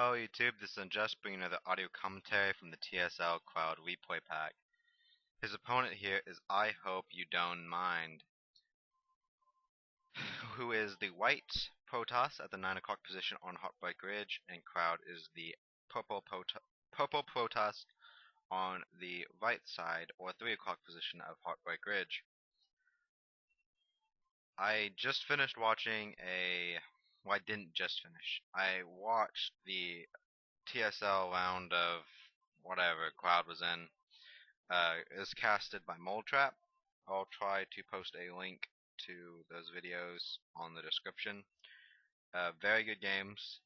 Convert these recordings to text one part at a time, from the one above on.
Hello YouTube, this is Unjust bringing another audio commentary from the TSL Cloud Replay Pack. His opponent here is Ihopeudunmind, who is the white Protoss at the 9 o'clock position on Heartbreak Ridge, and Cloud is the purple Protoss on the right side or 3 o'clock position of Heartbreak Ridge. I just finished watching well, I didn't just finish. I watched the TSL round of whatever Cloud was in. Is casted by moletrap. I'll try to post a link to those videos on the description. Very good games.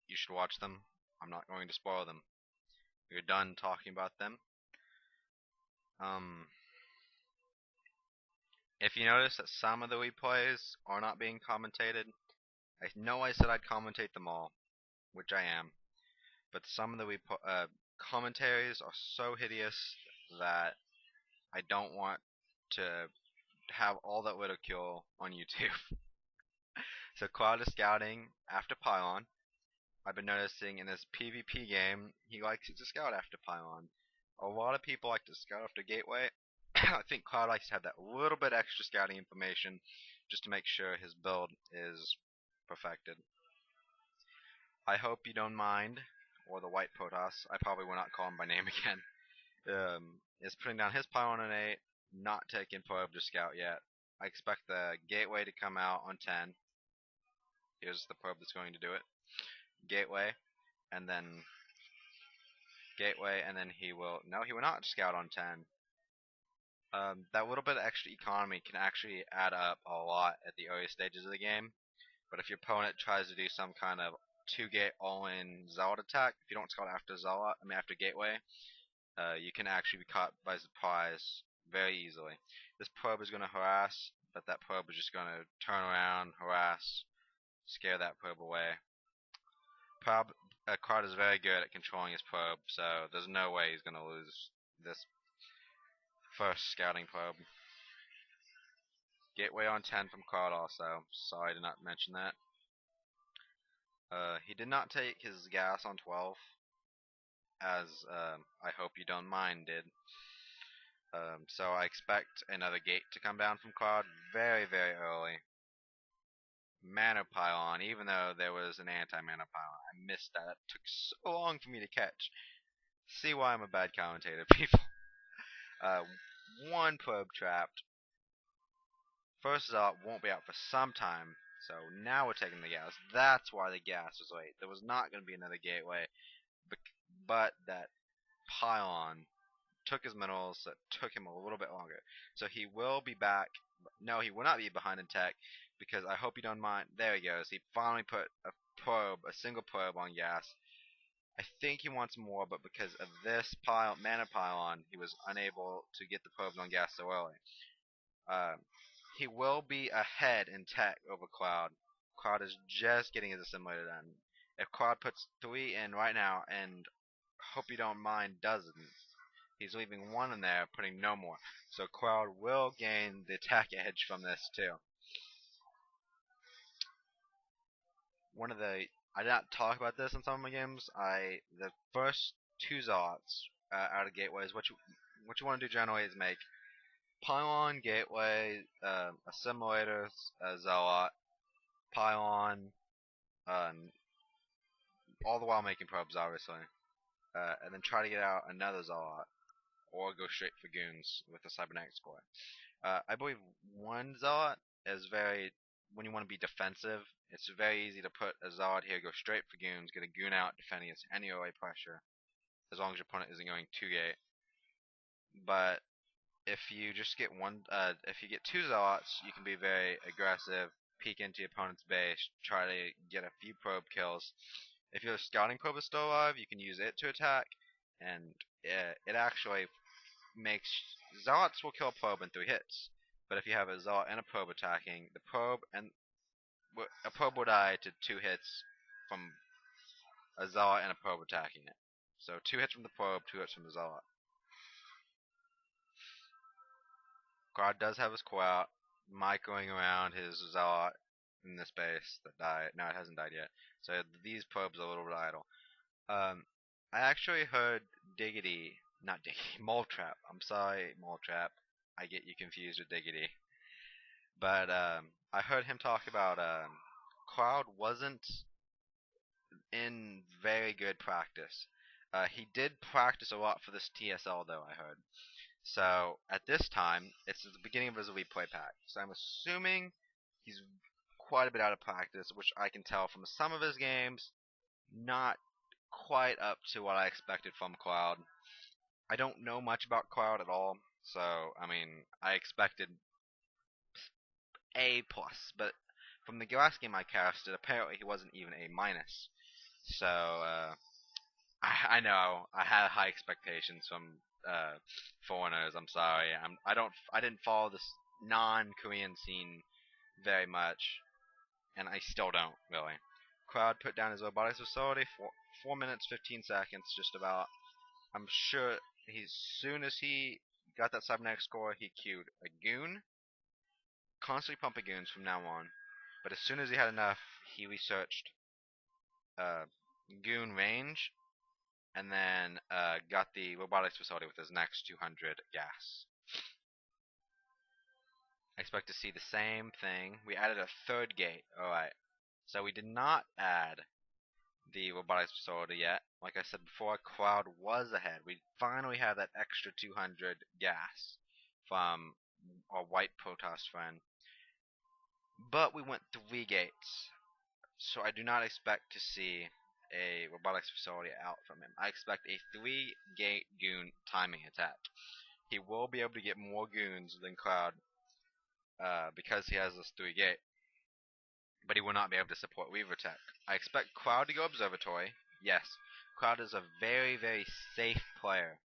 You should watch them. I'm not going to spoil them. We're done talking about them. Um, if you notice that some of the replays are not being commentated, I know I said I'd commentate them all, which I am, but some of the commentaries are so hideous that I don't want to have all that ridicule on YouTube. So Cloud is scouting after Pylon. I've been noticing in this PvP game, he likes to scout after Pylon. A lot of people like to scout after Gateway. I think Cloud likes to have that little bit extra scouting information just to make sure his build is perfected. I hope you don't mind, or the white Protoss, I probably will not call him by name again, is putting down his Pylon on 8, not taking probe to scout yet. I expect the Gateway to come out on 10. Here's the probe that's going to do it. Gateway, and then Gateway, and then he will not scout on 10. That little bit of extra economy can actually add up a lot at the early stages of the game, but if your opponent tries to do some kind of 2-gate all-in Zealot attack, if you don't scout after after Gateway, you can actually be caught by surprise very easily. This probe is going to harass, but that probe is just going to turn around, harass, scare that probe away. Card is very good at controlling his probe, so there's no way he's going to lose this first scouting probe. Gateway on 10 from Card also. Sorry I did not mention that. He did not take his gas on 12, as Ihopeudunmind did. So I expect another gate to come down from Cloud very, very early. Mana Pylon, even though there was an anti-mana pylon. I missed that. It took so long for me to catch. See why I'm a bad commentator, people. One probe trapped. First Zealot won't be out for some time, so now we're taking the gas. That's why the gas was late. There was not going to be another gateway, but that pylon took his minerals, so it took him a little bit longer. So he will be back. No, he will not be behind in tech, because Ihopeudunmind. There he goes. He finally put a single probe on gas. I think he wants more, but because of this mana pylon, he was unable to get the probes on gas so early. He will be ahead in tech over Cloud. Cloud is just getting his assimilator done. If Cloud puts 3 in right now, and Ihopeudunmind doesn't, he's leaving 1 in there, putting no more. So Cloud will gain the attack edge from this too. I did not talk about this in some of my games. The first 2 Zealots out of gateways, what you want to do generally is make Pylon, Gateway, Assimilator, Zealot, Pylon, all the while making probes, obviously. And then try to get out another Zealot, or go straight for Goons with the Cybernetics Core. I believe one Zealot is when you want to be defensive, it's very easy to put a Zealot here, go straight for Goons, get a Goon out defending against any OA pressure, as long as your opponent isn't going 2-gate. But if you just get if you get 2 Zealots, you can be very aggressive, peek into your opponent's base, try to get a few probe kills. If your scouting probe is still alive, you can use it to attack, and it actually makes Zealots will kill a probe in 3 hits. But if you have a Zealot and a probe attacking, a probe will die to 2 hits from a Zealot and a probe attacking it. So 2 hits from the probe, 2 hits from the Zealot. God does have his core out, microing around his Zealot in this base that died. No, it hasn't died yet. So these probes are a little bit idle. Um, I actually heard Diggity, not Diggity, moletrap. I'm sorry, moletrap. I get you confused with Diggity. But I heard him talk about Cloud wasn't in very good practice. He did practice a lot for this TSL though, I heard. So at this time, it's the beginning of his replay pack. So I'm assuming he's quite a bit out of practice, which I can tell from some of his games, not quite up to what I expected from Cloud. I don't know much about Cloud at all, so I mean, I expected A plus, but from the last game I casted, apparently he wasn't even A minus. So I know I had high expectations from foreigners. I'm sorry. I didn't follow this non-Korean scene very much, and I still don't really. Crowd put down his robotics facility for 4 minutes 15 seconds, just about. I'm sure as soon as he got that cybernetic score, he queued a goon, constantly pumping goons from now on. But as soon as he had enough, he researched uh, goon range and then got the robotics facility with his next 200 gas. I expect to see the same thing. We added a third gate. Alright. So we did not add the robotics facility yet. Like I said before, Cloud was ahead. We finally had that extra 200 gas from our white Protoss friend. But we went 3 gates. So I do not expect to see a robotics facility out from him. I expect a 3-gate goon timing attack. He will be able to get more goons than Cloud because he has this 3-gate, but he will not be able to support Weaver Tech. I expect Cloud to go Observatory. Yes, Cloud is a very, very safe player,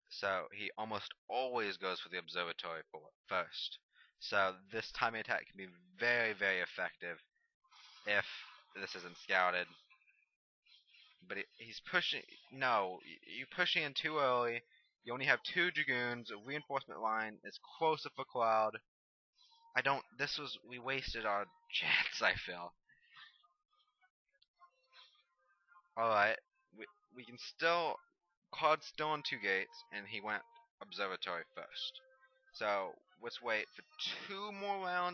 so he almost always goes for the Observatory first. So this timing attack can be very, very effective if this isn't scouted. But he's pushing. No, you're pushing in too early. You only have 2 Dragoons. A reinforcement line is closer for Cloud. I don't. This was. We wasted our chance, I feel. Alright. We can still. Cloud's still on 2 gates, and he went Observatory first. So let's wait for 2 more rounds.